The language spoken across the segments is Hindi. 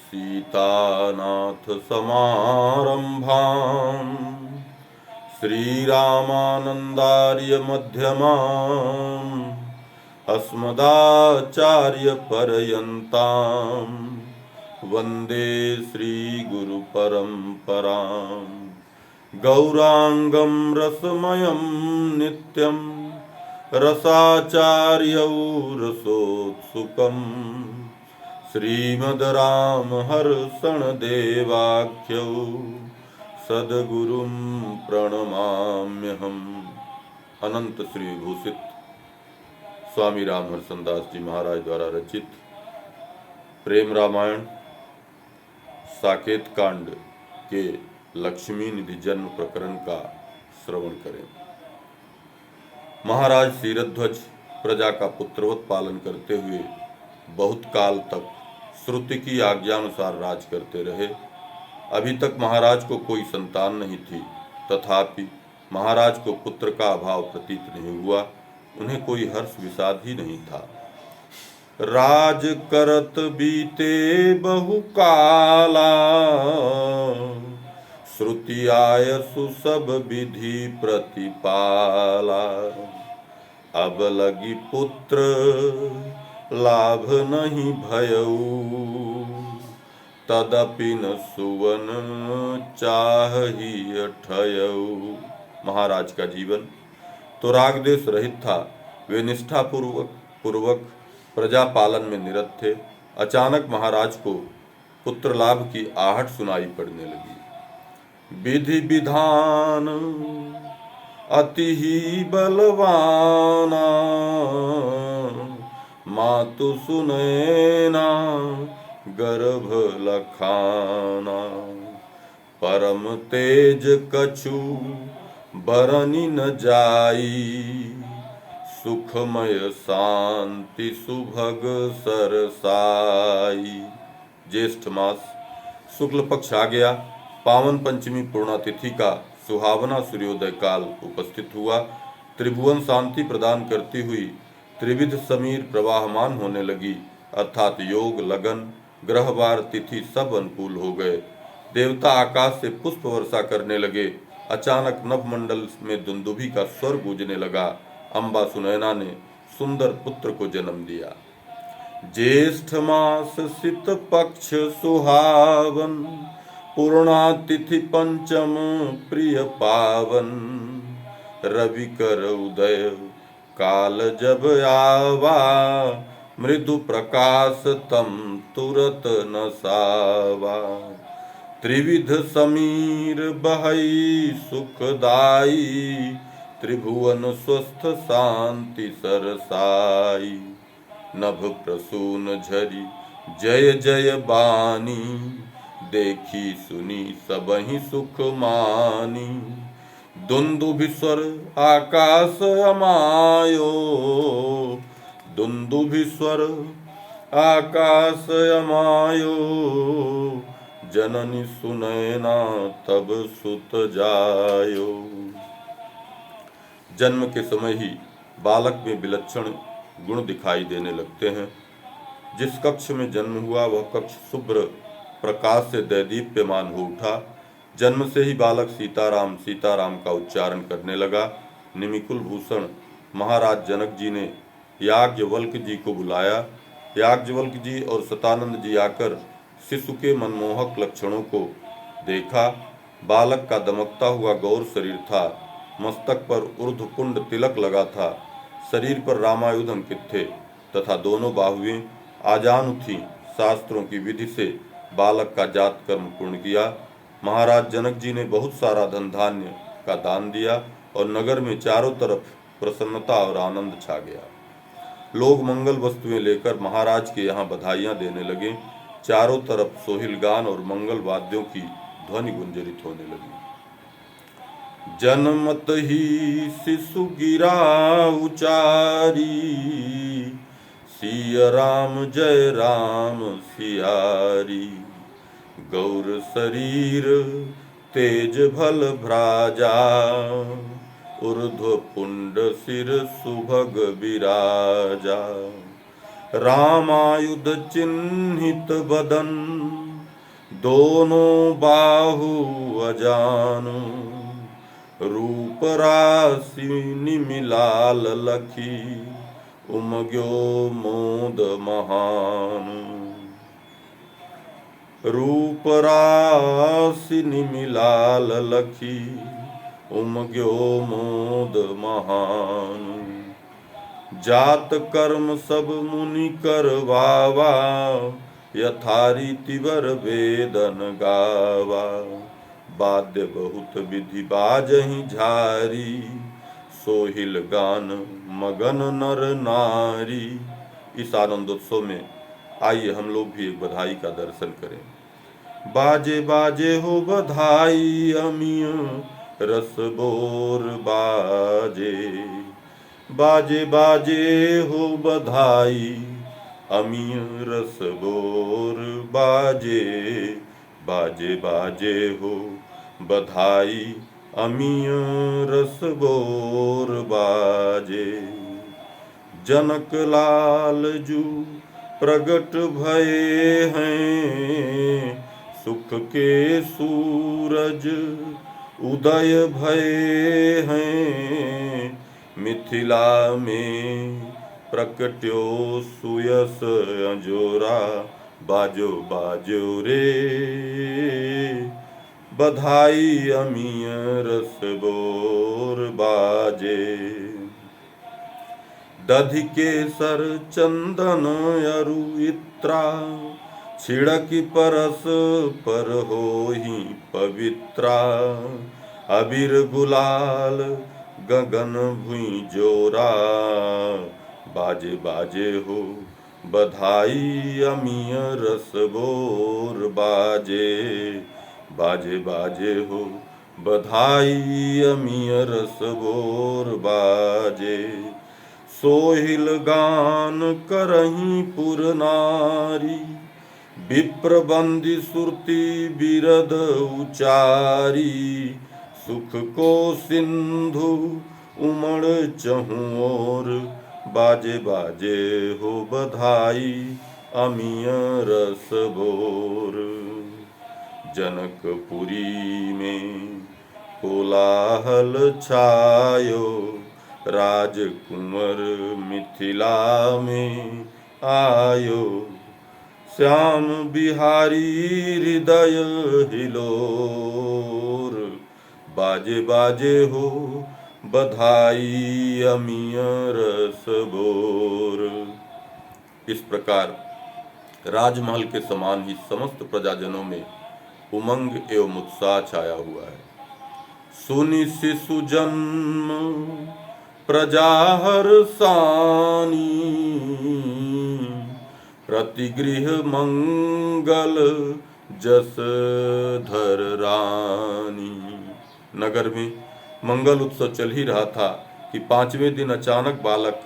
सीतानाथ समारंभाम् श्रीरामानन्दार्य मध्यमाम् अस्मदाचार्य पर्यन्ताम् वन्दे श्रीगुरुपरम्पराम् गौरांगं रसमयं नित्यं रसाचार्यौ रसोत्सुकम् श्रीमद्रामहर्षणदेवाख्यौ सद्गुरुं प्रणमाम्यहम्। अनंत श्री विभूषित स्वामी रामहर्षणदास जी महाराज द्वारा रचित प्रेम रामायण साकेत कांड के लक्ष्मी निधि जन्म प्रकरण का श्रवण करें। महाराज शीरध्वज प्रजा का पुत्रवत पालन करते हुए बहुत काल तक श्रुति की आज्ञानुसार राज करते रहे। अभी तक महाराज को कोई संतान नहीं थी, तथापि महाराज को पुत्र का अभाव प्रतीत नहीं हुआ। उन्हें कोई हर्ष विषाद ही नहीं था। राज करत बीते बहु काला, श्रुति आयसु सब विधि प्रतिपाला। अब लगी पुत्र लाभ नहीं भयऊ, तदपि न सुवन चाहि अठयऊ। महाराज का जीवन तो रागदेश रहित था। वे निष्ठा पूर्वक प्रजा पालन में निरत थे। अचानक महाराज को पुत्र लाभ की आहट सुनाई पड़ने लगी। विधि विधान अति ही बलवाना, मातु सुनैना गर्भ लखाना। परम तेज कछु बरनी न जाई, सुखमय शांति सुभग सरसाई। ज्येष्ठ मास शुक्ल पक्ष आ गया। पावन पंचमी पूर्णा तिथि का सुहावना सूर्योदय काल उपस्थित हुआ। त्रिभुवन शांति प्रदान करती हुई त्रिविध समीर प्रवाहमान होने लगी, अर्थात योग लगन ग्रहवार तिथि सब अनुकूल हो गए। देवता आकाश से पुष्प वर्षा करने लगे। अचानक नभमंडल में दुंदुभी का स्वर गूंजने लगा। अम्बा सुनैना ने सुंदर पुत्र को जन्म दिया। ज्येष्ठ मास सित पक्ष सुहावन, पूर्णा तिथि पंचम प्रिय पावन। रवि कर उदय काल जब आवा, मृदु प्रकाश तम तुरत न सावा। त्रिविध समीर बहई सुखदाई, त्रिभुवन स्वस्थ शांति सरसाई। नभ प्रसून झरी जय जय बानी, देखी सुनी सबहि सुख मानी। दुंदुभिस्वर आकाश अमायो, दुंदुभिस्वर आकाश अमायो। जननी सुनैना तब सुत जायो। जन्म के समय ही बालक में विलक्षण गुण दिखाई देने लगते हैं। जिस कक्ष में जन्म हुआ वह कक्ष शुभ्र प्रकाश से दैदीप्यमान हो उठा। जन्म से ही बालक सीताराम सीताराम का उच्चारण करने लगा। निमिकुल भूषण महाराज जनक जी ने याज्ञवल्क्य जी को बुलाया। याज्ञवल्क्य जी और सतानंद जी आकर शिशु के मनमोहक लक्षणों को देखा। बालक का दमकता हुआ गौर शरीर था। मस्तक पर ऊर्ध्वपुंड तिलक लगा था। शरीर पर रामायुध अंकित थे तथा दोनों बाहुएं आजानु थीं। शास्त्रों की विधि से बालक का जात कर्म पूर्ण किया। महाराज जनक जी ने बहुत सारा धन धान्य का दान दिया और नगर में चारों तरफ प्रसन्नता और आनंद छा गया। लोग मंगल वस्तुएं लेकर महाराज के यहाँ बधाइयाँ देने लगे। चारों तरफ सोहिलगान और मंगल वाद्यों की ध्वनि गुंजरित होने लगी। जनमत ही शिशु गिरा उचारी, सिय राम जय राम सियारी। गौर शरीर तेज भल भ्राजा, ऊर्ध्व पुंड सिर सुभग विराजा। रामायुध चिन्हित बदन, दोनों बाहु अजानु, रूप राशि निमिलाल लखी, उमग्यो मोद महान। रूप राशि निमिलाल लखी, उमग्यो मोद महान। जात कर्म सब मुनि करवावा, यथारीति वर वेदन गावा। वाद्य बहुत विधि बाजहि झारी, सोहिल गान मगन नर नारी। इस आनंदोत्सव में आइए हम लोग भी एक बधाई का दर्शन करें। बाजे बाजे हो बधाई अमिय, रस बोर बाजे। बाजे बाजे हो बधाई अमिय, रस बोर बाजे। बाजे बाजे हो बधाई अमिय, रस बोर बाजे। जनक लाल जू प्रगट भये हैं, सुख के सूरज उदय भये हैं। मिथिला में प्रकट्यो सुयस अजोरा, बाजो बाजो रे बधाई अमिय, रस बोर बाजे। दधि केसर चंदन अरु इत्रा, छिड़की परस पर होहि पवित्रा। अबीर गुलाल गगन भुइ जोरा, बाजे बाजे हो बधाई अमिय, रस बोर बाजे। बाजे बाजे हो बधाई अमिय, रस बोर बाजे। सोहिल गान करहीं पुर नारी, विप्र बंदी सुरती बिरद उचारी। सुख को सिंधु उमड़ चहुँ ओर, बाजे बाजे हो बधाई अमिय, रस बोर। जनकपुरी में कोलाहल छायो, राजकुंवर मिथिला में आयो। श्याम बिहारी हृदय हिलोर, बाजे बाजे हो बधाई अमिय, रस बोर। इस प्रकार राजमहल के समान ही समस्त प्रजाजनों में उमंग एवं उत्साह छाया हुआ है। सुनि शिशु जन्म प्रजा हर्षानी, प्रतिगृह मंगल जस धर रानी। नगर में मंगल उत्सव चल ही रहा था कि 5वें दिन अचानक बालक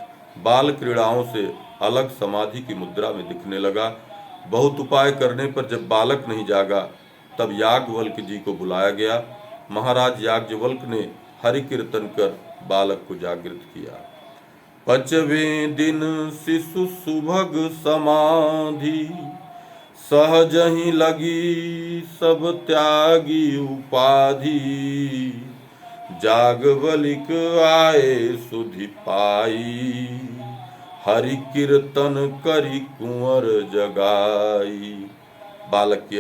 बाल क्रीड़ाओं से अलग समाधि की मुद्रा में दिखने लगा। बहुत उपाय करने पर जब बालक नहीं जागा, तब याज्ञवल्क्य जी को बुलाया गया। महाराज याज्ञवल्क ने हरि कीर्तन कर बालक को जागृत किया। 5वें दिन शिशु सुभग समाधि, सहज ही लगी सब त्यागी उपाधि। जागवलिक आए सुधि पाई, हरि कीर्तन करी कुंवर जगाई। बालक की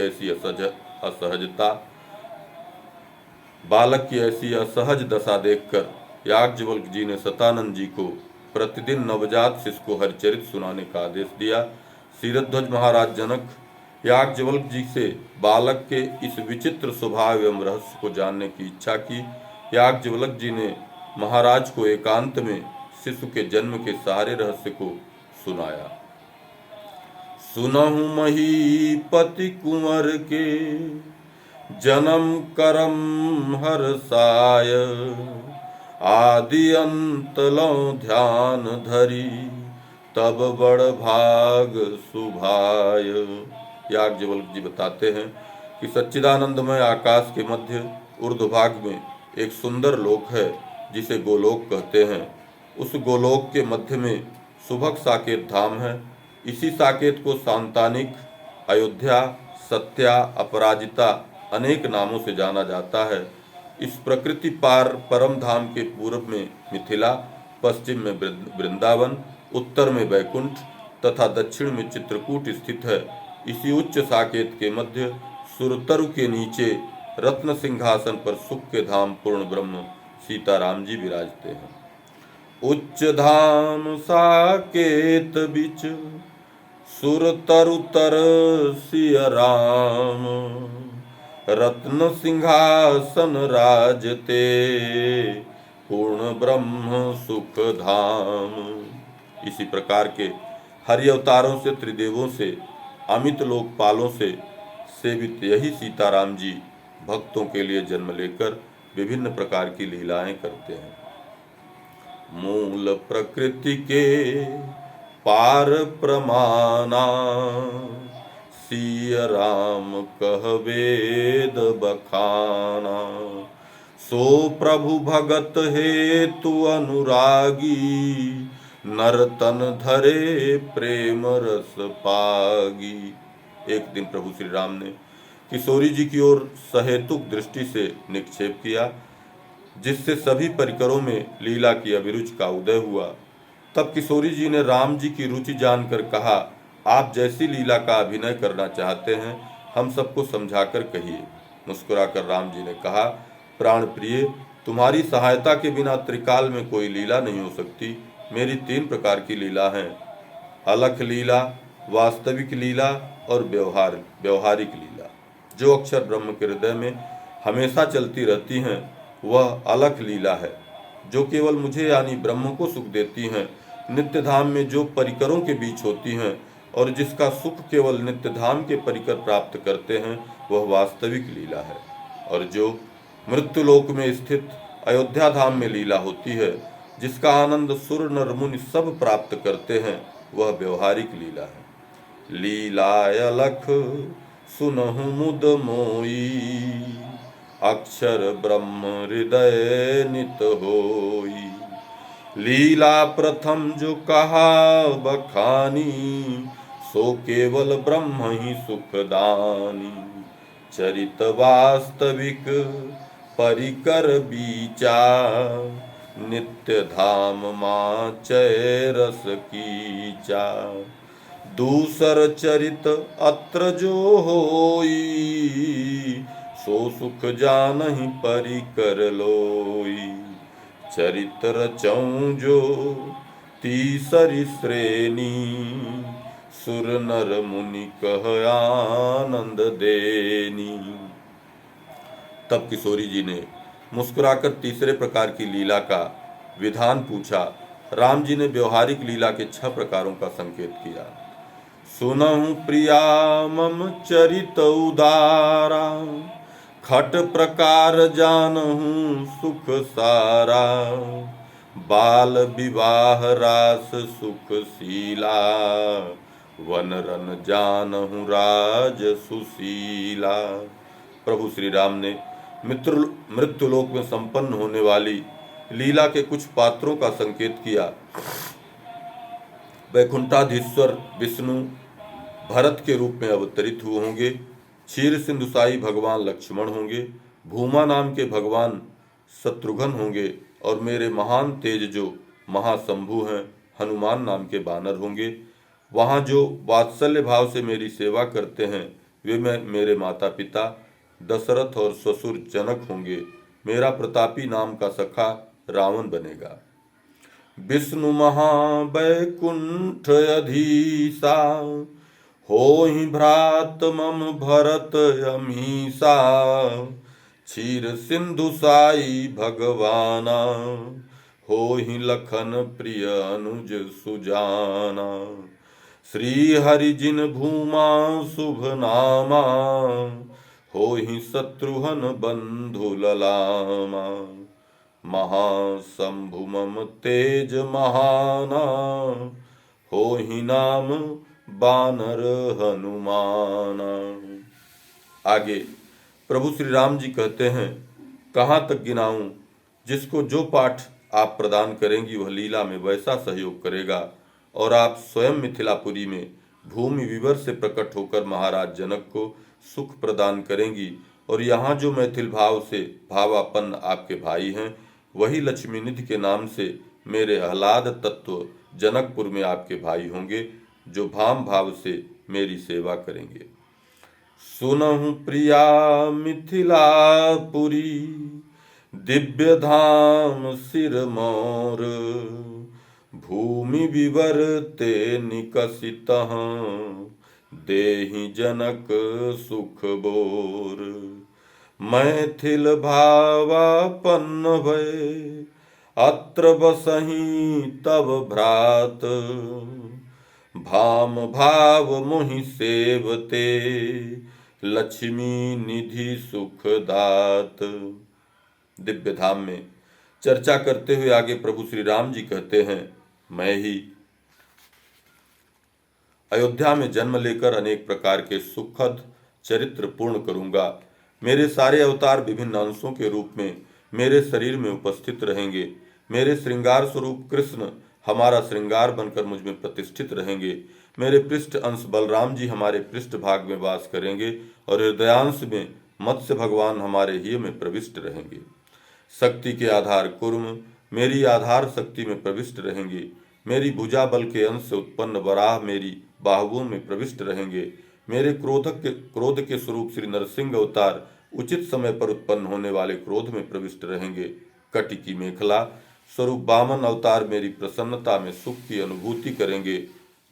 ऐसी असहज दशा देखकर याज्ञवल्क्य जी ने सतानंद जी को प्रतिदिन नवजात शिशु को हरिचरित सुनाने का आदेश दिया। शीरध्वज महाराज जनक याज्ञवल्क्य जी से बालक के इस विचित्र स्वभाव एवं रहस्य को जानने की इच्छा की। याज्ञवल्क्य जी ने महाराज को एकांत में शिशु के जन्म के सारे रहस्य को सुनाया। सुनहु महीपति कुंवर के, जन्म करम हर्षाय। आदि अंत लौ ध्यान धरी, तब बड़ भाग सुभाय। याज्ञवल्क्य जी बताते हैं कि सच्चिदानंदमय आकाश के मध्य ऊर्ध्वभाग में एक सुंदर लोक है जिसे गोलोक कहते हैं। उस गोलोक के मध्य में सुभग साकेत धाम है। इसी साकेत को सांतानिक, अयोध्या, सत्या, अपराजिता अनेक नामों से जाना जाता है। इस प्रकृति पार परम धाम के पूर्व में मिथिला, पश्चिम में वृंदावन, उत्तर में वैकुंठ तथा दक्षिण में चित्रकूट स्थित है। इसी उच्च साकेत के मध्य सुरतरु के नीचे रत्न सिंहासन पर सुख के धाम पूर्ण ब्रह्म सीताराम जी विराजते हैं। उच्च धाम साकेत बिच सुर तरु तर सिय राम, रत्न सिंहासन राजते पूर्ण ब्रह्म सुख धाम। इसी प्रकार के हरि अवतारों से, त्रिदेवों से, अमित लोकपालों से सेवित यही सीताराम जी भक्तों के लिए जन्म लेकर विभिन्न प्रकार की लीलाएं करते हैं। मूल प्रकृति के पार प्रमाना, सिय राम कह वेद बखाना। सो प्रभु भगत हेतु अनुरागी, नरतन धरे प्रेम रस पागी। एक दिन प्रभु श्री राम ने किशोरी जी की ओर सहेतुक दृष्टि से निक्षेप किया, जिससे सभी परिकरों में लीला की अभिरुचि का उदय हुआ। तब किशोरी जी ने राम जी की रुचि जानकर कहा, आप जैसी लीला का अभिनय करना चाहते हैं हम सबको समझाकर कहिए। मुस्कुराकर राम जी ने कहा, प्राण प्रिय, तुम्हारी सहायता के बिना त्रिकाल में कोई लीला नहीं हो सकती। मेरी 3 प्रकार की लीला हैं, अलख लीला, वास्तविक लीला और व्यवहारिक लीला। जो अक्षर ब्रह्म के हृदय में हमेशा चलती रहती हैं वह अलख लीला है, जो केवल मुझे यानी ब्रह्म को सुख देती हैं। नित्य धाम में जो परिकरों के बीच होती हैं और जिसका सुख केवल नित्य धाम के परिकर प्राप्त करते हैं वह वास्तविक लीला है। और जो मृत्युलोक में स्थित अयोध्या धाम में लीला होती है, जिसका आनंद सुर नर मुनि सब प्राप्त करते हैं, वह व्यवहारिक लीला है। लीलाय अलख सुनहु मुद मोई, अक्षर ब्रह्म हृदय नित होई। लीला प्रथम जो कहा बखानी, सो केवल ब्रह्म ही सुखदानी। चरित वास्तविक परिकर बीचा, नित्य धाम माँ चय रस कीचा। दूसर चरित अत्र जो होई, सो सुख जानहि परिकर लोई। चरित रचऊं जो तीसरी श्रेणी, सुर नर मुनि कह आनंद देनी। तब किशोरी जी ने मुस्कुराकर तीसरे प्रकार की लीला का विधान पूछा। राम जी ने व्यवहारिक लीला के 6 प्रकारों का संकेत किया। सुनहु प्रिया मम चरित उदारा, खट प्रकार जानहु सुख सारा। बाल विवाह रास सुख शीला, वन रन जानहु राज सुशीला। प्रभु श्री राम ने मृत्युलोक में संपन्न होने वाली लीला के कुछ पात्रों का संकेत किया। वैकुंठाधीश्वर विष्णु भरत के रूप में अवतरित हुए होंगे। क्षीर सिंधुसाई भगवान लक्ष्मण होंगे। भूमा नाम के भगवान शत्रुघ्न होंगे और मेरे महान तेज जो महाशंभु हैं हनुमान नाम के बानर होंगे। वहाँ जो वात्सल्य भाव से मेरी सेवा करते हैं वे मेरे माता पिता दशरथ और ससुर जनक होंगे। मेरा प्रतापी नाम का सखा रावण बनेगा। विष्णु महावैकुंठ अधीसा, होहि भ्रात मम भरत अमीसा। क्षीर सिंधु साई भगवाना, होहि लखन प्रिय अनुज सुजाना। श्री हरि जिन भूमा शुभ नामा, होहि शत्रुघ्न बंधु ललामा। महाशंभु मम तेज महाना, होहि नाम बानर हनुमाना। आगे प्रभु श्री राम जी कहते हैं, कहाँ तक गिनाऊं, जिसको जो पाठ आप प्रदान करेंगी वह लीला में वैसा सहयोग करेगा और आप स्वयं मिथिलापुरी में भूमि विवर से प्रकट होकर महाराज जनक को सुख प्रदान करेंगी। और यहाँ जो मैथिल भाव से भावापन्न आपके भाई हैं, वही लक्ष्मी निधि के नाम से मेरे आह्लाद तत्व जनकपुर में आपके भाई होंगे, जो भाम भाव से मेरी सेवा करेंगे। सुनहु प्रिया मिथिलापुरी, दिव्य धाम सिरमौर। भूमि विवर ते निकसित देहि जनक सुख बोर। मैथिल भावापन्न भय, अत्र बसहि तब भ्रात। भाम भाव मोहि सेवते, लक्ष्मी निधि सुख दात। दिव्य धाम में चर्चा करते हुए आगे प्रभु श्री राम जी कहते हैं, मैं ही अयोध्या में जन्म लेकर अनेक प्रकार के सुखद चरित्र पूर्ण करूंगा। मेरे सारे अवतार विभिन्न अंशों के रूप में मेरे शरीर में उपस्थित रहेंगे। मेरे श्रृंगार स्वरूप कृष्ण हमारा श्रृंगार बनकर मुझ में प्रतिष्ठित रहेंगे। मेरे पृष्ठ अंश बलराम जी हमारे पृष्ठ भाग में वास करेंगे और हृदयांश में मत्स्य भगवान हमारे हिय में प्रविष्ट रहेंगे। शक्ति के आधार कुर्म मेरी आधार शक्ति में प्रविष्ट रहेंगे। मेरी भुजा बल के अंश से उत्पन्न वराह मेरी बाहुओं में प्रविष्ट रहेंगे। मेरे क्रोध के स्वरूप श्री नरसिंह अवतार उचित समय पर उत्पन्न होने वाले क्रोध में प्रविष्ट रहेंगे। कटि की मेखला स्वरूप वामन अवतार मेरी प्रसन्नता में सुख की अनुभूति करेंगे।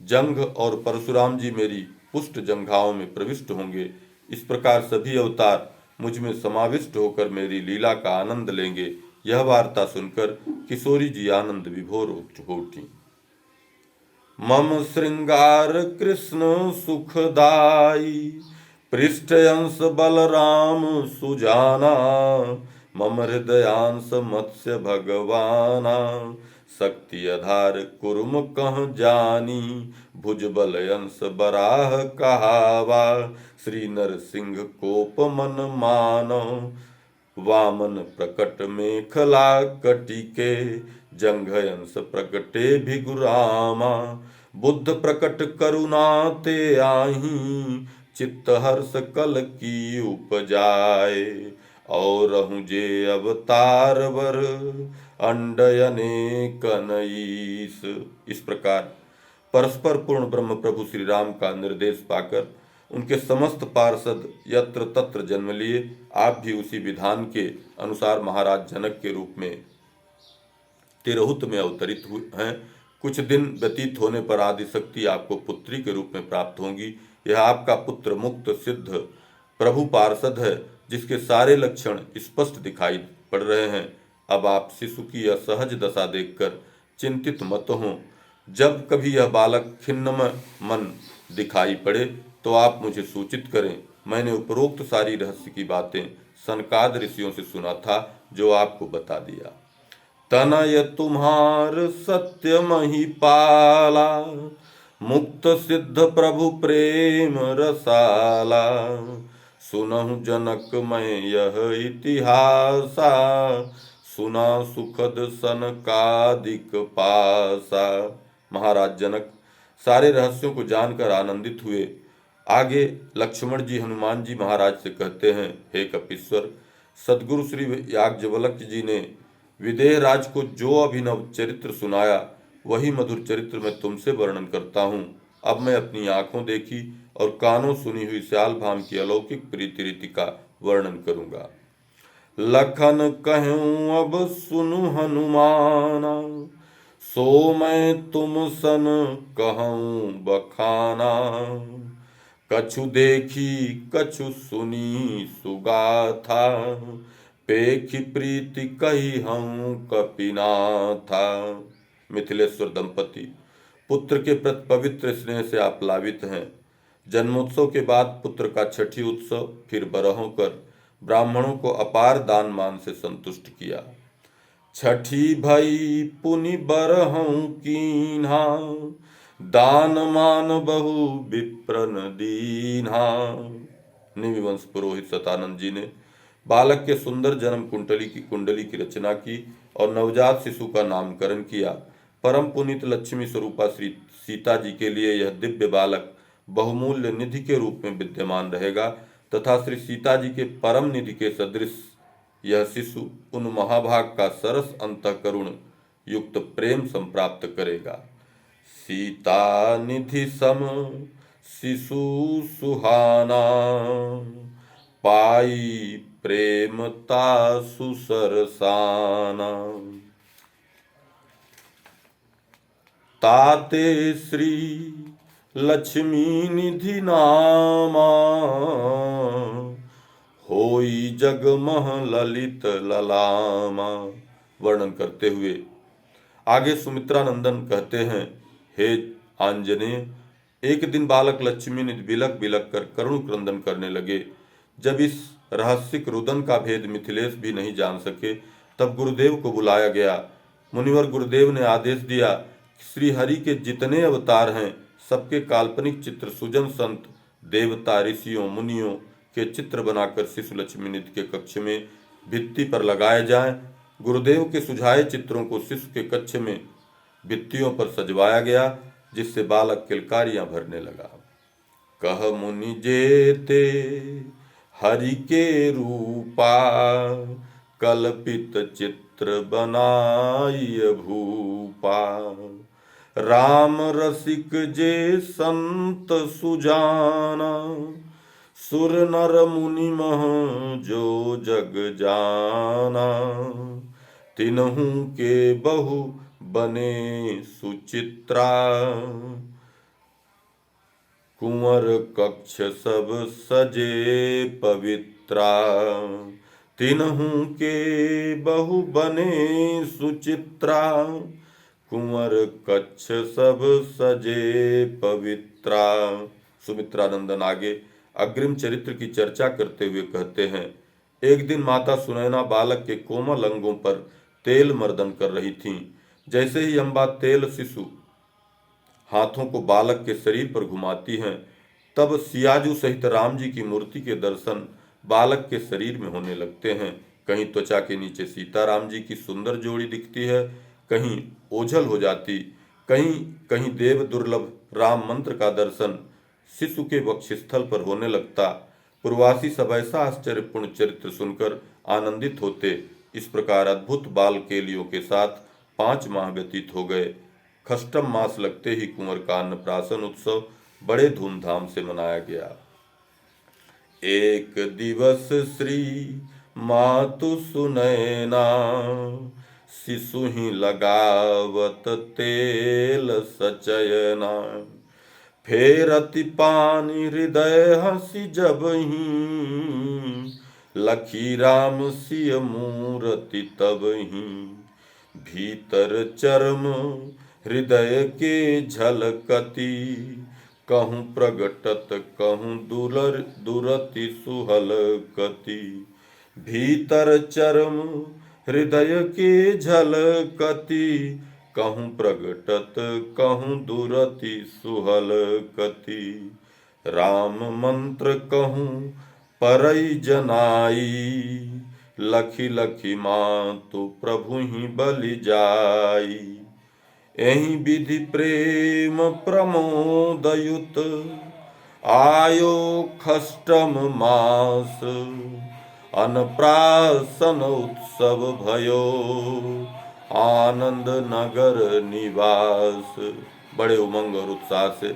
जंघ और परशुराम जी मेरी पुष्ट जंघाओं में प्रविष्ट होंगे। इस प्रकार सभी अवतार मुझ में समाविष्ट होकर मेरी लीला का आनंद लेंगे। यह वार्ता सुनकर किशोरी जी आनंद विभोर हो उठी। मम श्रृंगार कृष्ण सुखदाई, पृष्ठ अंश बलराम सुजाना। मम हृदयांश मत्स्य भगवाना, शक्ति आधार कुर्म कह जानी। भुज बल अंश बराह कहावा, श्री नरसिंह कोप मन मानो। वामन प्रकट मेखला कटिके, जंघ अंश प्रकटे भिगुरामा। बुद्ध प्रकट करुणा ते आही, चित्त हर्ष कल की उपजाए। और जे अवतार वर अंडयने कनईस। इस प्रकार परस्पर पूर्ण ब्रह्म प्रभु श्री राम का निर्देश पाकर उनके समस्त पार्षद यत्र तत्र जन्म लिए। आप भी उसी विधान के अनुसार महाराज जनक के रूप में तिरहुत में अवतरित हुए हैं। कुछ दिन व्यतीत होने पर आदिशक्ति आपको पुत्री के रूप में प्राप्त होंगी। यह आपका पुत्र मुक्त सिद्ध प्रभु पार्षद है, जिसके सारे लक्षण स्पष्ट दिखाई पड़ रहे हैं। अब आप शिशु की यह सहज दशा देखकर चिंतित मत हों। जब कभी यह बालक खिन्न मन दिखाई पड़े तो आप मुझे सूचित करें। मैंने उपरोक्त सारी रहस्य की बातें सनकाद ऋषियों से सुना था, जो आपको बता दिया। तनय तुम्हार सत्य महिपाला, मुक्त सिद्ध प्रभु प्रेम रसाला। सुनहु जनक मैं यह इतिहासा, सुना सुखद सनकादिक पासा। महाराज जनक सारे रहस्यों को जानकर आनंदित हुए। आगे लक्ष्मण जी हनुमान जी महाराज से कहते हैं, हे कपीश्वर, सदगुरु श्री याज्ञवल्क्य जी ने विदेह राज को जो अभिनव चरित्र सुनाया, वही मधुर चरित्र मैं तुमसे वर्णन करता हूँ। अब मैं अपनी आंखों देखी और कानों सुनी हुई श्याल भाम की अलौकिक प्रीति रीति का वर्णन करूंगा। लखन कहूँ अब सुनु हनुमाना, सो मैं तुम सन कहूँ बखाना। कछु देखी कछु सुनी सुगाथा, पेखी प्रीति कही हूँ कपिनाथा। मिथिलेश्वर दंपति पुत्र के प्रति पवित्र स्नेह से आप्लावित हैं। जन्मोत्सव के बाद पुत्र का छठी उत्सव फिर बरहों कर ब्राह्मणों को अपार दान मान से संतुष्ट किया। छठी भई पुनि बरहूं कीन्हा, दान मान बहु विप्रन दीन्हा। निमिवंश पुरोहित सतानंद जी ने बालक के सुंदर जन्म कुंडली की रचना की और नवजात शिशु का नामकरण किया। परम पुनीत लक्ष्मी स्वरूपा श्री सीता जी के लिए यह दिव्य बालक बहुमूल्य निधि के रूप में विद्यमान रहेगा तथा श्री सीता जी के परम निधि के सदृश यह शिशु उन महाभाग का सरस अंतःकरुण युक्त प्रेम संप्राप्त करेगा। सीता निधि सम शिशु सुहाना, पाई प्रेमता सुसरसाना। ताते श्री लक्ष्मी निधि नामा, होई जगमह ललित ललामा। वर्णन करते हुए आगे सुमित्रा नंदन कहते हैं, हे आंजनेय, एक दिन बालक लक्ष्मी ने बिलक बिलक कर करुण क्रंदन करने लगे। जब इस रहस्यिक रुदन का भेद मिथिलेश भी नहीं जान सके, तब गुरुदेव को बुलाया गया। मुनिवर गुरुदेव ने आदेश दिया कि श्री हरि के जितने अवतार हैं, सबके काल्पनिक चित्र सुजन संत देवता ऋषियों मुनियों के चित्र बनाकर शिशु लक्ष्मी निधि के कक्ष में भित्ति पर लगाए जाएं। गुरुदेव के सुझाए चित्रों को शिशु के कक्ष में भित्तियों पर सजवाया गया, जिससे बालक किलकारियां भरने लगा। कह मुनि जेते हरि के रूपा, कल्पित चित्र बनाई भूपा। राम रसिक जे संत सुजाना, सुर नर मुनि मह जो जग जाना। तिन्हु के बहु बने सुचित्रा, कुंवर कक्ष सब सजे पवित्रा। तिन्हु के बहु बने सुचित्रा, कुंवर कक्ष सब सजे पवित्रा। सुमित्रा नंदन आगे अग्रिम चरित्र की चर्चा करते हुए कहते हैं, एक दिन माता सुनैना बालक के कोमल अंगों पर तेल मर्दन कर रही थीं। जैसे ही अम्बा तेल शिशु हाथों को बालक के शरीर पर घुमाती हैं, तब सियाजू सहित राम जी की मूर्ति के दर्शन बालक के शरीर में होने लगते हैं। कहीं त्वचा के नीचे सीता राम जी की सुंदर जोड़ी दिखती है, कहीं ओझल हो जाती, कहीं कहीं देव दुर्लभ राम मंत्र का दर्शन शिशु के वक्षस्थल पर होने लगता। पूर्वासी सब ऐसा आश्चर्यपूर्ण चरित्र सुनकर आनंदित होते। इस प्रकार अद्भुत बाल केलियों के साथ 5 माह व्यतीत हो गए। खष्टम मास लगते ही कुंवर का अन्नप्राशन उत्सव बड़े धूमधाम से मनाया गया। एक दिवस श्री मातु सुनैना, शिशु ही लगावत तेल सचयना। फेरति पानी हृदय हसी जबहि, लखी राम सिय मूरति तबहि। भीतर चर्म हृदय के झलकती, कहूँ प्रगटत कहूँ दुरति सुहलकती। भीतर चर्म हृदय के झलकती, कहूँ प्रगटत कहूँ दुरति सुहलकती। राम मंत्र कहूँ परई जनाई, लखी लखी मातु प्रभु ही बलि जाई। एहि विधि प्रेम प्रमोदयुत, आयो खष्टम मास। अन्नप्राशन उत्सव भयो, आनंद नगर निवास। बड़े उमंग और उत्साह से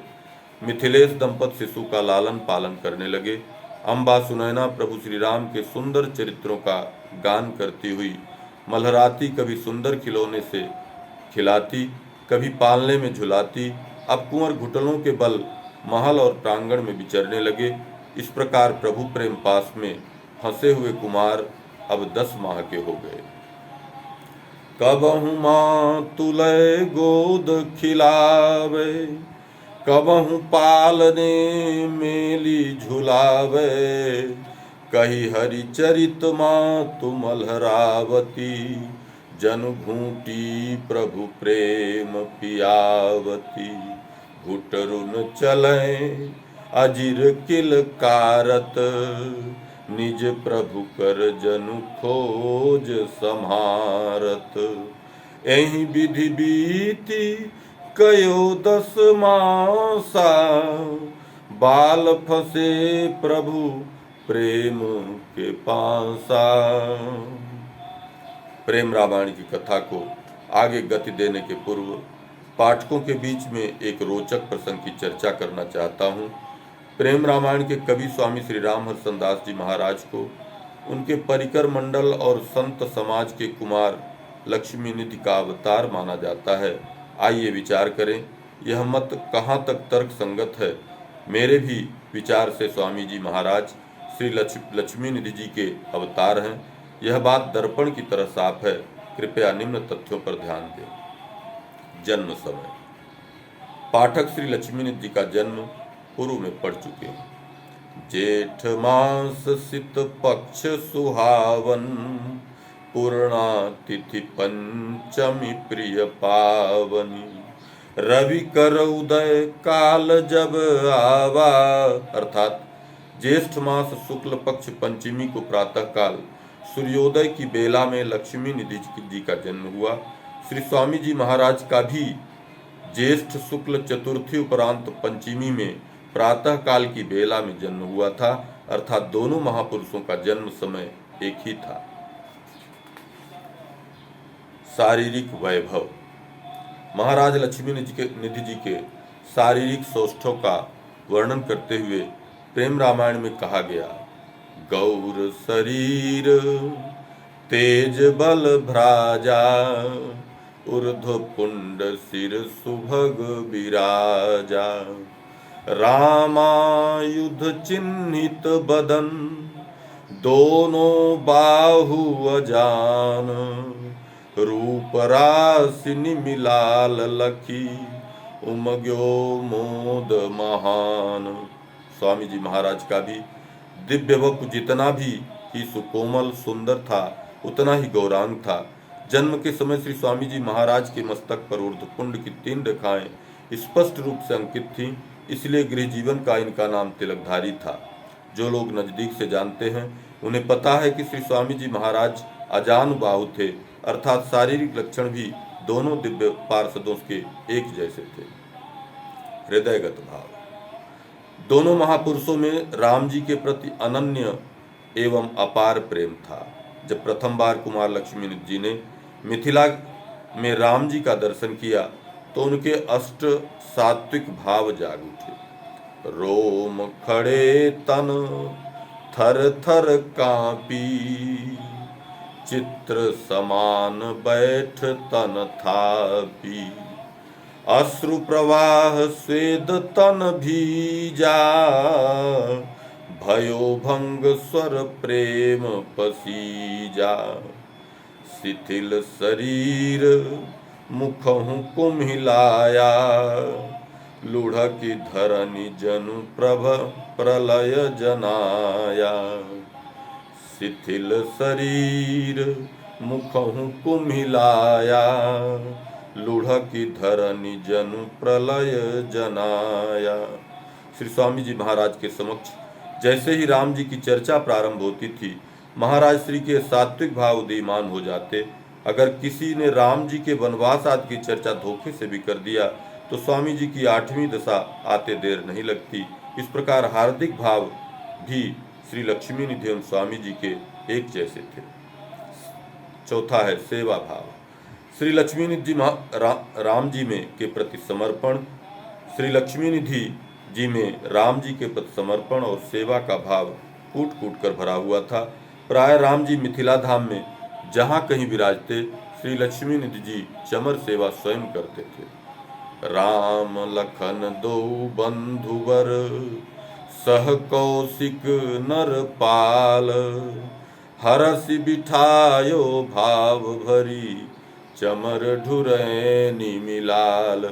मिथिलेश दंपत शिशु का लालन पालन करने लगे। अम्बा सुनैना प्रभु श्री राम के सुंदर चरित्रों का गान करती हुई मलहराती, कभी सुंदर खिलौने से खिलाती, कभी पालने में झुलाती। अब कुंवर घुटनों के बल महल और प्रांगण में विचरने लगे। इस प्रकार प्रभु प्रेम पास में फंसे हुए कुमार अब 10 माह के हो गए। कबहु मातुलय गोद खिलावे, कबहु पालने मेली झुलावे। कही हरि चरित मातु मलहरावती, जनु घूटी प्रभु प्रेम पियावती। घुटरुन चले अजिर किल कारत, निज प्रभु कर जनु खोज सम्हारत। एहि विधि बीती कयो 10 मासा, बाल फंसे प्रभु प्रेम के पासा। प्रेम रामायण की कथा को आगे गति देने के पूर्व पाठकों के बीच में एक रोचक प्रसंग की चर्चा करना चाहता हूँ। प्रेम रामायण के कवि स्वामी श्री राम हरचंद दास जी महाराज को उनके परिकर मंडल और संत समाज के कुमार लक्ष्मी निधि का अवतार माना जाता है। आइए विचार करें, यह मत कहाँ तक तर्क संगत है। मेरे भी विचार से स्वामी जी महाराज श्री लक्ष्मी निधि जी के अवतार हैं। यह बात दर्पण की तरह साफ है। कृपया निम्न तथ्यों पर ध्यान दें। जन्म समय। पाठक श्री लक्ष्मी निधि जी का जन्म पूर्व में पढ़ चुके हैं। जेठ मास सित पक्ष सुहावन, पूर्णा तिथि पंचमी प्रिय पावनी, रवि कर उदय काल जब आवा। अर्थात ज्येष्ठ मास शुक्ल पक्ष पंचमी को प्रातः काल सूर्योदय की बेला में लक्ष्मी निधि जी का जन्म हुआ। श्री स्वामी जी महाराज का भी ज्येष्ठ शुक्ल चतुर्थी उपरांत पंचमी में प्रातः काल की बेला में जन्म हुआ था। अर्थात दोनों महापुरुषों का जन्म समय एक ही था। शारीरिक वैभव। महाराज लक्ष्मी निधि जी के शारीरिक सौष्ठव का वर्णन करते हुए प्रेम रामायण में कहा गया, गौर शरीर तेज बल भ्राजा, ऊर्ध्व पुंड सिर सुभग विराजा, रामायुध चिन्हित बदन, दोनों बाहु अजान, रूप राशि निमिलाल लखी, उमग्यो मोद महान। स्वामी जी महाराज का भी दिव्य वक्ष जितना भी ही सुकोमल सुंदर था, उतना ही गौरांग था। जन्म के समय श्री स्वामी जी महाराज के मस्तक पर ऊर्ध्वपुंड की 3 रेखाएं स्पष्ट रूप से अंकित थीं, इसलिए गृह जीवन का इनका नाम तिलकधारी था। जो लोग नजदीक से जानते हैं उन्हें पता है कि श्री स्वामी जी महाराज अजानुबाहु थे, अर्थात शारीरिक लक्षण भी दोनों दिव्य पार्षदों के एक जैसे थे। हृदयगत भाव। दोनों महापुरुषों में राम जी के प्रति अनन्य एवं अपार प्रेम था। जब प्रथम बार कुमार लक्ष्मी जी ने मिथिला में राम जी का दर्शन किया तो उनके अष्ट सात्विक भाव जाग उठे। रोम खड़े तन थर थर कांपी, चित्र समान बैठ तन थापी, अश्रु प्रवाह स्वेद तन भीजा, भयो भंग स्वर प्रेम पसीजा, शिथिल शरीर मुखहु कुम्हिलाया, लुढ़की धरनी जनु प्रभ प्रलय जनाया, शिथिल शरीर मुखहु कुम्हिलाया, लुढ़की धरनी जनु प्रलय जनाया। श्री स्वामी जी महाराज के समक्ष जैसे ही राम जी की चर्चा प्रारंभ होती थी, महाराज श्री के सात्विक भाव उदीयमान हो जाते। अगर किसी ने राम जी के वनवास आदि की चर्चा धोखे से भी कर दिया तो स्वामी जी की 8वीं दशा आते देर नहीं लगती। इस प्रकार हार्दिक भाव भी श्री लक्ष्मी निधि एवं स्वामी जी के एक जैसे थे। चौथा है सेवा भाव। श्री लक्ष्मी निधि राम जी में के प्रति समर्पण। श्री लक्ष्मी निधि जी में राम जी के प्रति समर्पण और सेवा का भाव कूट कूट कर भरा हुआ था। प्राय राम जी मिथिला धाम में जहाँ कहीं विराजते, श्री लक्ष्मी निधि जी चमर सेवा स्वयं करते थे। राम लखन दो बंधुवर, सह कौशिक नर पाल, हरसि बिठायो भाव भरी, चमर ढुरैनी मिलाल।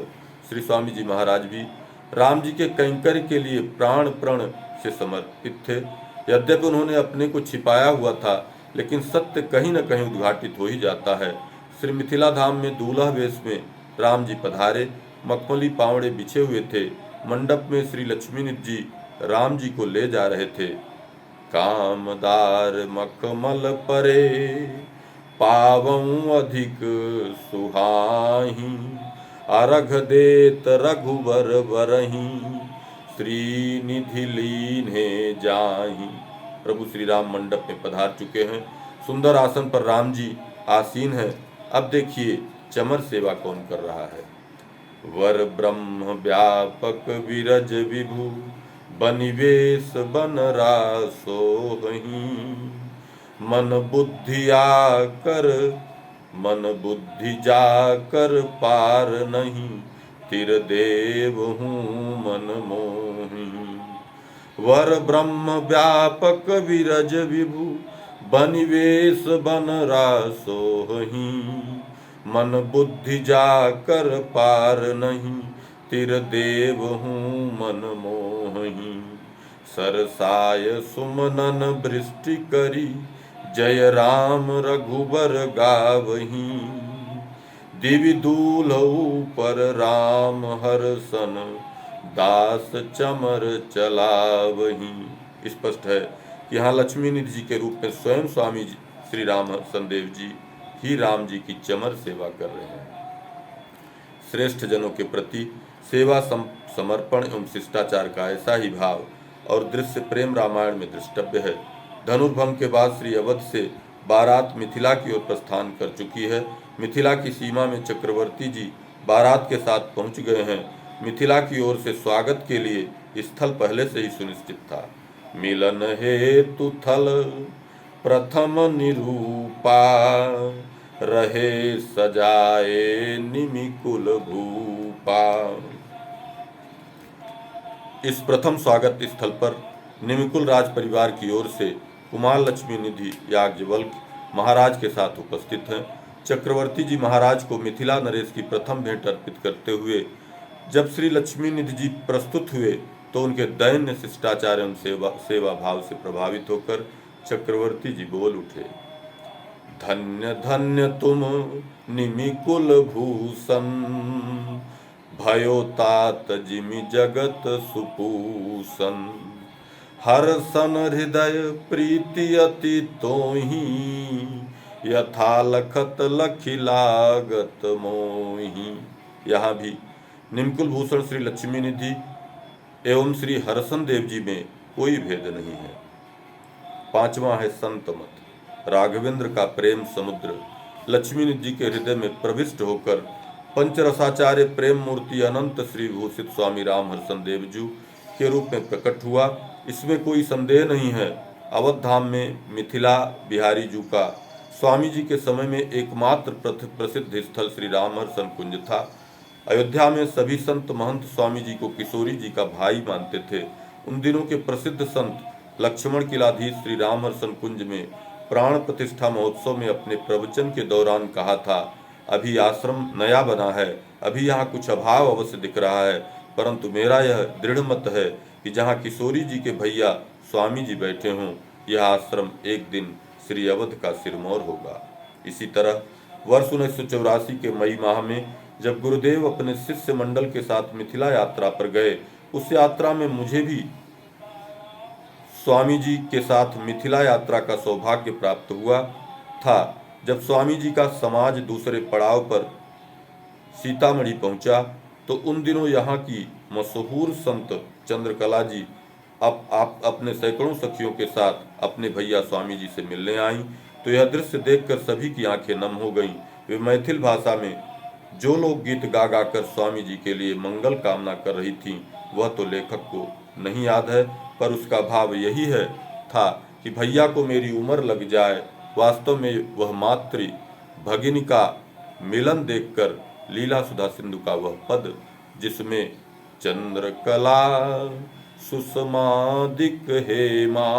श्री स्वामी जी महाराज भी राम जी के कैंकर्य के लिए प्राण प्रण से समर्पित थे। यद्यपि उन्होंने अपने को छिपाया हुआ था, लेकिन सत्य कहीं न कहीं उद्घाटित हो ही जाता है। श्री मिथिला धाम में दूल्हा वेश में राम जी पधारे। मखमली पावड़े बिछे हुए थे। मंडप में श्री लक्ष्मी निधि जी राम जी को ले जा रहे थे। कामदार मखमल परे, पावं अधिक सुहाही, अर्घ देत रघुवर बरही, श्रीनिधि लीन्हे जाहि। प्रभु श्री राम मंडप में पधार चुके हैं। सुंदर आसन पर राम जी आसीन हैं। अब देखिए चमर सेवा कौन कर रहा है। वर ब्रह्म व्यापक विरज विभु, बनिवेश बन रासो हहीं। मन बुद्धि जाकर पार नहीं, तिर देव हूँ मन मोही। वर ब्रह्म व्यापक विरज विभु, बनिवेश बन रासो हहीं। मन बुद्धि जाकर पार नहीं, तिर देव हूँ मन मोही। सरसाय सुमनन वृष्टि करी, जय राम रघुबर गावहीं। दिवि दूल्हऊ पर राम हर्षन, दास चमर चलावहीं। स्पष्ट है कि यहाँ लक्ष्मी निधि जी के रूप में स्वयं स्वामी श्री राम हर्षन देव जी ही राम जी की चमर सेवा कर रहे हैं। श्रेष्ठ जनों के प्रति सेवा, समर्पण एवं शिष्टाचार का ऐसा ही भाव और दृश्य प्रेम रामायण में दृष्टव्य है। धनुर्भंग के बाद श्री अवध से बारात मिथिला की ओर प्रस्थान कर चुकी है। मिथिला की सीमा में चक्रवर्ती जी बारात के साथ पहुंच गए हैं। मिथिला की ओर से स्वागत के लिए स्थल पहले से ही सुनिश्चित था। मिलन हेतु थल प्रथम निरूपा, रहे सजाए निमिकुल भूपा। इस प्रथम स्वागत स्थल पर निमिकुल राज परिवार की ओर से कुमार लक्ष्मी निधि याज्ञवल्क्य महाराज के साथ उपस्थित हैं। चक्रवर्ती जी महाराज को मिथिला नरेश की प्रथम भेंट अर्पित करते हुए जब श्री लक्ष्मी निधि जी प्रस्तुत हुए तो उनके दैन्य शिष्टाचार एवं सेवा भाव से प्रभावित होकर चक्रवर्ती जी बोल उठे। धन्य धन्य तुम निमिकुल भूषण, भयो तात जिमि जगत सुपूषण। हर्षन हृदय प्रीति अति तोहि, यथा लखत लखिलागत मोहि। यहाँ भी निमकुल भूषण श्री लक्ष्मी निधि एवं श्री हर्षन देव जी में कोई भेद नहीं है। पांचवा है संत मत। राघवेंद्र का प्रेम समुद्र लक्ष्मी निधि जी के हृदय में प्रविष्ट होकर पंचरसाचार्य प्रेम मूर्ति अनंत श्री भूषित स्वामी राम हर्षन देव जी के रूप में प्रकट हुआ, इसमें कोई संदेह नहीं है। अवध धाम में मिथिला बिहारी जू का स्वामी जी के समय में एकमात्र प्रसिद्ध स्थल श्री रामहर्षण कुंज था। अयोध्या में सभी संत महंत स्वामी जी को किशोरी जी का भाई मानते थे। उन दिनों के प्रसिद्ध संत लक्ष्मण किलाधीश श्री रामहर्षण कुंज में प्राण प्रतिष्ठा महोत्सव में अपने प्रवचन के दौरान कहा था, अभी आश्रम नया बना है, अभी यहाँ कुछ अभाव अवश्य दिख रहा है, परंतु मेरा यह दृढ़ मत है कि जहाँ किशोरी जी के भैया स्वामी जी बैठे हों, यह आश्रम एक दिन श्री अवध का सिरमौर होगा। इसी तरह वर्ष 1984 के मई माह में जब गुरुदेव अपने शिष्य मंडल के साथ मिथिला यात्रा पर गए, उस यात्रा में मुझे भी स्वामी जी के साथ मिथिला यात्रा का सौभाग्य प्राप्त हुआ था। जब स्वामी जी का समाज दूसरे पड़ाव पर सीतामढ़ी पहुंचा तो उन दिनों यहाँ की मशहूर संत चंद्रकला जी आप अपने सैकड़ों सखियों के साथ अपने भैया स्वामी जी से मिलने आईं, तो यह दृश्य देखकर सभी की आंखें नम हो गईं। वे मैथिल भाषा में जो लोग गीत गा गा कर स्वामी जी के लिए मंगल कामना कर रही थीं, वह तो लेखक को नहीं याद है, पर उसका भाव यही है था कि भैया को मेरी उम्र लग जाए। वास्तव में वह मातृ भगिनी का मिलन देखकर लीला सुधा सिंधु का वह पद जिसमें चंद्रकला सुषमादिक हेमा,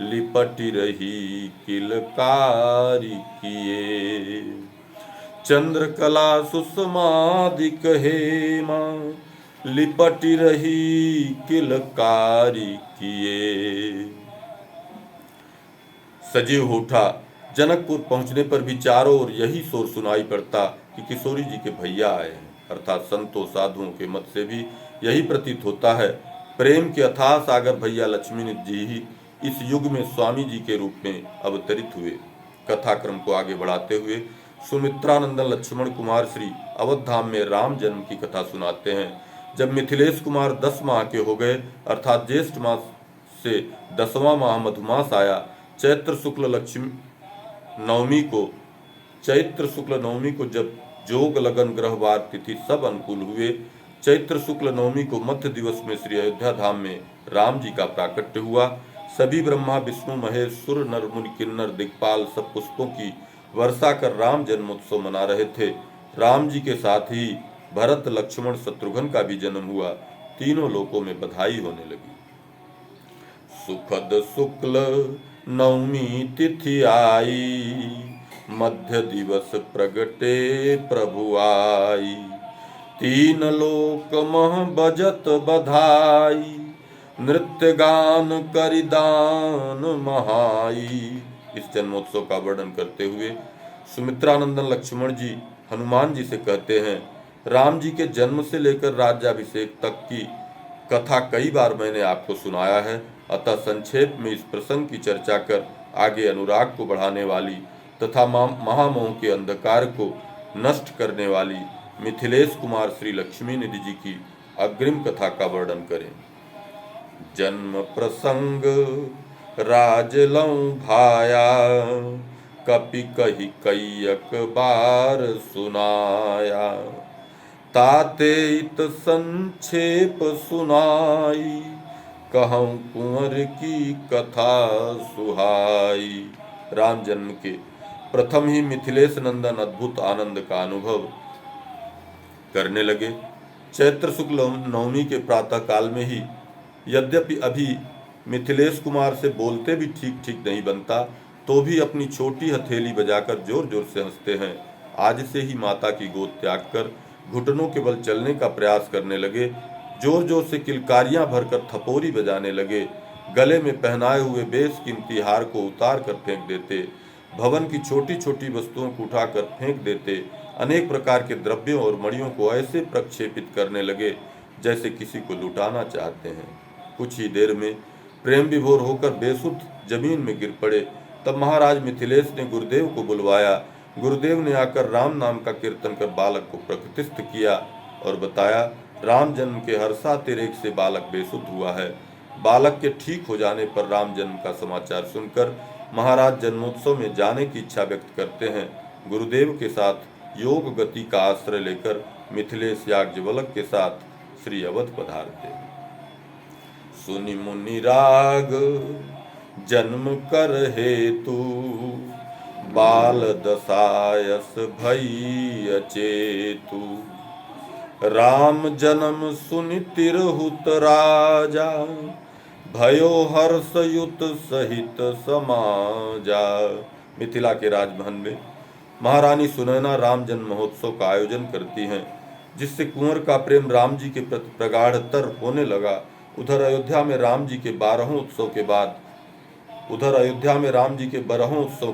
लिपटी रही किलकारी किए। चंद्रकला सुषमादिक हेमा, लिपटी रही किलकारी किए। सजीव उठा। जनकपुर पहुंचने पर भी चारों ओर यही शोर सुनाई पड़ता कि किशोरी जी के भैया आए हैं, अर्थात संतों साधुओं के मत से भी यही प्रतीत होता है। प्रेम के अथाह सागर भैया लक्ष्मीनाथ जी ही इस युग में स्वामी जी के रूप में अवतरित हुए। कथाक्रम को आगे बढ़ाते हुए सुमित्रानंदन लक्ष्मण कुमार श्री अवध धाम में राम जन्म की कथा सुनाते हैं। जब मिथिलेश कुमार 10 माह के हो गए, अर्थात ज्येष्ठ मास से 10वां माह मधुमास आया, चैत्र शुक्ल नवमी को जब जोग लगन ग्रहवार तिथि सब अनुकूल हुए, चैत्र शुक्ल नवमी को मध्य दिवस में श्री अयोध्या धाम में राम जी का प्राकट्य हुआ। सभी ब्रह्मा विष्णु महेश सुर नर मुनि किन्नर दिक्पाल सब पुष्पों की वर्षा कर राम जन्मोत्सव मना रहे थे। राम जी के साथ ही भरत लक्ष्मण शत्रुघ्न का भी जन्म हुआ। तीनों लोकों में बधाई होने लगी। सुखद शुक्ल नवमी तिथि आई, मध्य दिवस प्रगटे प्रभु आई। तीन लोक मह बजत बधाई, नृत्य गान करिदान महाई। इस जन्मोत्सव का वर्णन करते हुए सुमित्रानंदन लक्ष्मण जी हनुमान जी से कहते हैं, राम जी के जन्म से लेकर राज्याभिषेक तक की कथा कई बार मैंने आपको सुनाया है, अतः संक्षेप में इस प्रसंग की चर्चा कर आगे अनुराग को बढ़ाने वाली तथा महामोह के अंधकार को नष्ट करने वाली मिथिलेश कुमार श्री लक्ष्मी निधि जी की अग्रिम कथा का वर्णन करें। जन्म प्रसंग राजलौ भाया, कपि कही कैयक बार सुनाया। ताते इत संक्षेप सुनाई, कहूँ कुंवर की कथा सुहाई। राम जन्म के प्रथम ही मिथिलेश नंदन अद्भुत आनंद का अनुभव करने लगे। चैत्र शुक्ल नवमी के प्रातः काल में ही यद्यपि अभी मिथिलेश कुमार से बोलते भी ठीक ठीक नहीं बनता, तो भी अपनी छोटी हथेली बजाकर जोर जोर से हंसते हैं। आज से ही माता की गोद त्याग कर घुटनों के बल चलने का प्रयास करने लगे। जोर जोर से किलकारियां भरकर थपोरी बजाने लगे। गले में पहनाए हुए बेशकीमती हार को उतार कर फेंक देते। भवन की छोटी छोटी वस्तुओं को उठाकर फेंक देते। अनेक प्रकार के द्रव्यों और मणियों को ऐसे प्रक्षेपित करने लगे जैसे किसी को लुटाना चाहते हैं। कुछ ही देर में प्रेम विभोर होकर बेसुध जमीन में गिर पड़े। तब महाराज मिथिलेश ने गुरुदेव को बुलवाया। गुरुदेव ने आकर राम नाम का कीर्तन कर बालक को प्रकृतिस्थ किया और बताया, राम जन्म के हर्षातिरेक से बालक बेसुध हुआ है। बालक के ठीक हो जाने पर राम जन्म का समाचार सुनकर महाराज जन्मोत्सव में जाने की इच्छा व्यक्त करते हैं। गुरुदेव के साथ योग गति का आश्रय लेकर मिथिलेश याज्ञवल्क्य के साथ श्री अवध पधारते। सुनि मुनि राग जन्म कर हेतु, बाल दशायस भई अचेतु। राम जन्म सुनि तिरहुत राजा, भयो हर्ष युत सहित समाजा। मिथिला के राजमहल में महारानी सुनैना राम जन्म महोत्सव का आयोजन करती हैं, जिससे कुंवर का प्रेम राम जी के प्रति प्रगाढ़तर होने लगा। उधर अयोध्या में राम जी के 12वें उत्सव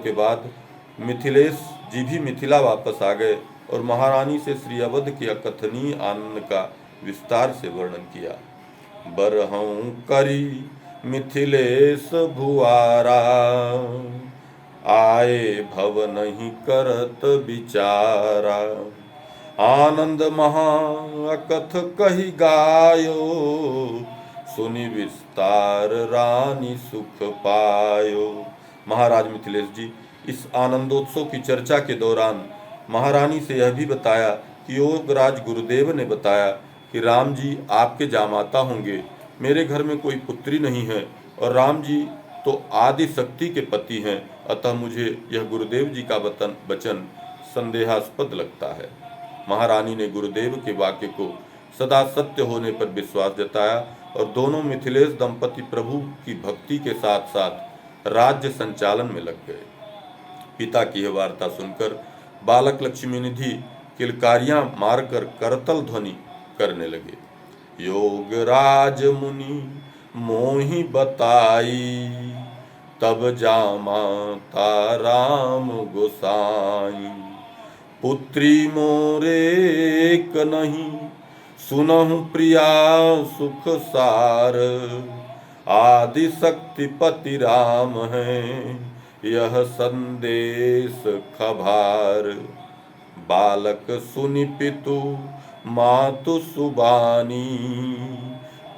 के बाद मिथिलेश जी भी मिथिला वापस आ गए और महारानी से श्री अवध के अकथनीय आनंद का विस्तार से वर्णन किया। बरहूं करी मिथिलेश भुआरा, आए भव नहीं करत विचारा। आनंद महा अकथ कही गायो, सुनि विस्तार रानी सुख पायो। महाराज मिथिलेश जी इस आनंदोत्सव की चर्चा के दौरान महारानी से यह भी बताया कि योगराज गुरुदेव ने बताया कि राम जी आपके जामाता होंगे। मेरे घर में कोई पुत्री नहीं है और राम जी तो आदि शक्ति के पति हैं, अतः मुझे यह गुरुदेव जी का वचन संदेहास्पद लगता है। महारानी ने गुरुदेव के वाक्य को सदा सत्य होने पर विश्वास जताया और दोनों मिथिलेश दंपति प्रभु की भक्ति के साथ साथ राज्य संचालन में लग गए। पिता की यह वार्ता सुनकर बालक लक्ष्मी निधि किलकारियां मारकर करतल ध्वनि करने लगे। योगराज मुनि मोहि बताई, तब जामाता राम गोसाई। पुत्री मोरे एक नहीं, सुनहु प्रिया सुख सार। आदि शक्तिपति राम हैं, यह संदेश खबार। बालक सुनि पितु मातु सुबानी,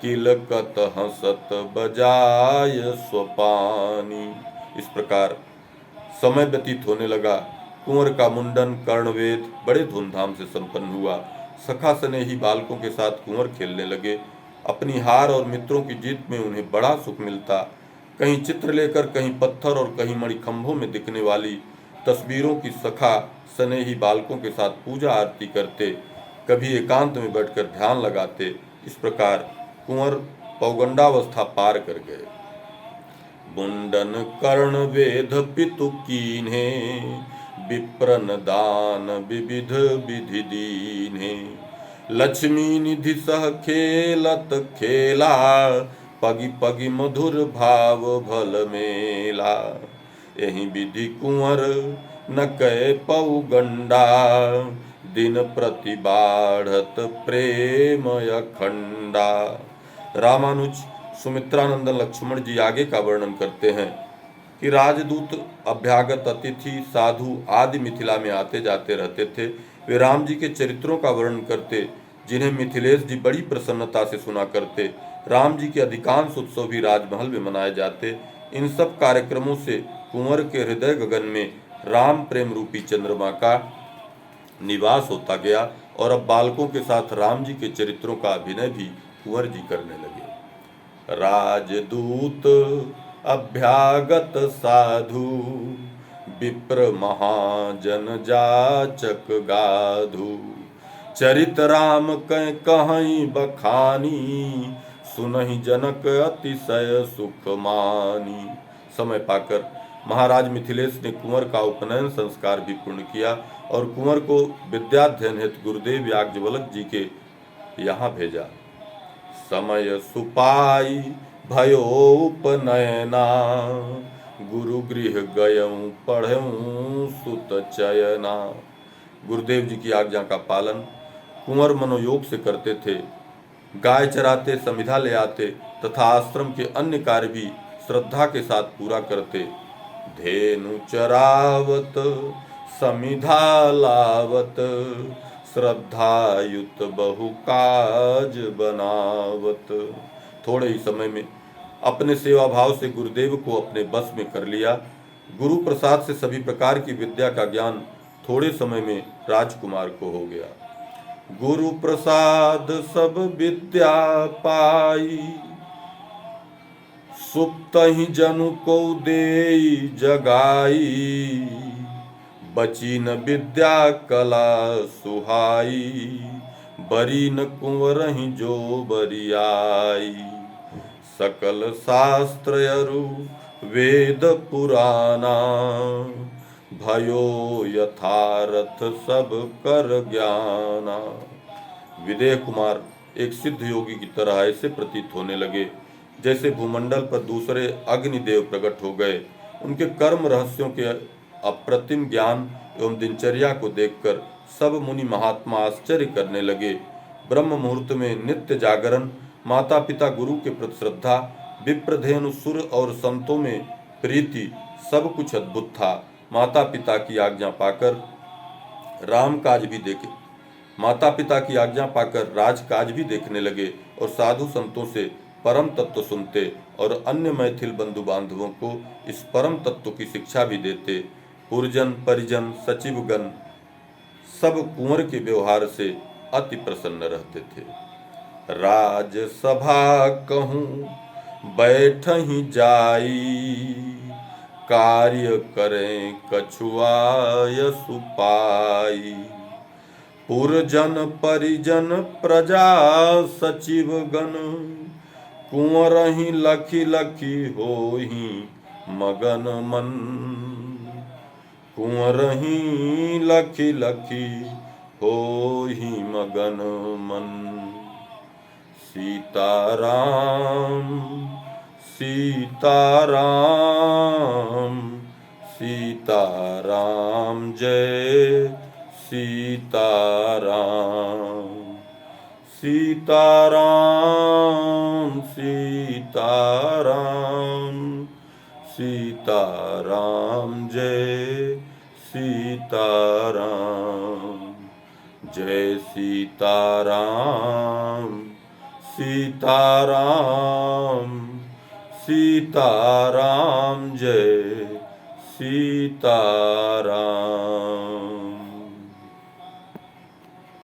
किलकत हंसत बजाय स्वपानी। इस प्रकार समय व्यतीत होने लगा। कुंवर का मुंडन कर्णवेद बड़े धूमधाम से संपन्न हुआ। सखा स्नेही बालकों के साथ कुंवर खेलने लगे। अपनी हार और मित्रों की जीत में उन्हें बड़ा सुख मिलता। कहीं चित्र लेकर, कहीं पत्थर और कहीं मणिखंभों में दिखने वाली तस्वीरों की सखा स्नेही बालकों के साथ पूजा आरती करते, कभी एकांत में बैठकर ध्यान लगाते। इस प्रकार कुंवर पौगंडावस्था पार कर गए। मुंडन कर्ण वेद पितु कीन्हे, विप्रन दान विविध विधि दीन्हे। लक्ष्मी निधि सह खेलत खेला, पगी पगी मधुर भाव भल मेला। यही विधि कुंवर न कह पौगंडा, दिन प्रति बाढ़त प्रेम अखंडा। रामानुज सुमित्रानंदन लक्ष्मण जी आगे का वर्णन करते हैं कि राजदूत, अभ्यागत अतिथि, साधु आदि मिथिला में आते जाते रहते थे। वे राम जी के चरित्रों का वर्णन करते, जिन्हें मिथिलेश जी बड़ी प्रसन्नता से सुना करते। राम जी के अधिकांश उत्सव भी राजमहल में मनाए जाते। इन सब कार्यक्रमों से कुंवर के हृदय गगन में राम प्रेम रूपी चंद्रमा का निवास होता गया और अब बालकों के साथ राम जी के चरित्रों का अभिनय भी कुंवर जी करने लगे। राजदूत अभ्यागत साधु, विप्र महाजन जाचक गाधु। चरित राम कह कहीं बखानी, सुनहि जनक अतिशय सुख मानी। समय पाकर महाराज मिथिलेश ने कुंवर का उपनयन संस्कार भी पूर्ण किया और कुंवर को विद्याध्ययन हेतु गुरुदेव याज्ञवल्क्य जी के यहाँ भेजा। समय सुपाई भयो उपनयना, गुरु गृह गयऊँ पढ़ऊँ सुत चयना। गुरुदेव जी की आज्ञा का पालन कुंवर मनोयोग से करते थे। गाय चराते, समिधा ले आते तथा आश्रम के अन्य कार्य भी श्रद्धा के साथ पूरा करते। धेनु चरावत, समिधा लावत, श्रद्धायुत बहु काज बनावत। थोड़े ही समय में अपने सेवा भाव से गुरुदेव को अपने बस में कर लिया। गुरु प्रसाद से सभी प्रकार की विद्या का ज्ञान थोड़े समय में राजकुमार को हो गया। गुरु प्रसाद सब विद्या पाई, सुप्त ही जनु को देई जगाई। बची न विद्या कला सुहाई, बरी न कुंवर ही जो बरियाई। सकल शास्त्र अरु वेद पुराना, भयो यथारथ सब कर ज्ञाना। विदेह कुमार एक सिद्ध योगी की तरह ऐसे प्रतीत होने लगे जैसे भूमंडल पर दूसरे अग्निदेव प्रकट हो गए। उनके कर्म रहस्यों के अप्रतिम ज्ञान एवं दिनचर्या को देखकर सब मुनि महात्मा आश्चर्य करने लगे। ब्रह्म मुहूर्त में नित्य जागरण, माता पिता गुरु के प्रति श्रद्धा, विप्रधेनु सुर और संतों में प्रीति, सब कुछ अद्भुत था। माता पिता की आज्ञा पाकर राजकाज भी देखने लगे और साधु संतों से परम तत्व सुनते और अन्य मैथिल बंधु बांधवों को इस परम तत्व की शिक्षा भी देते। पुरजन, परिजन, सचिवगण सब कुंवर के व्यवहार से अति प्रसन्न रहते थे। राजसभा कहूँ बैठहि जाई, कार्य करें कछुआय सुपाई। पुरजन परिजन प्रजा सचिवगण, कुंवरहि लखी लखी होहि मगन मन। कुंवरहि लखी लखी होहि मगन मन। सीताराम सीताराम सीताराम जय सीताराम। सीताराम सीताराम सीताराम जय सीताराम। जय सीताराम सीताराम सीताराम जय सीताराम।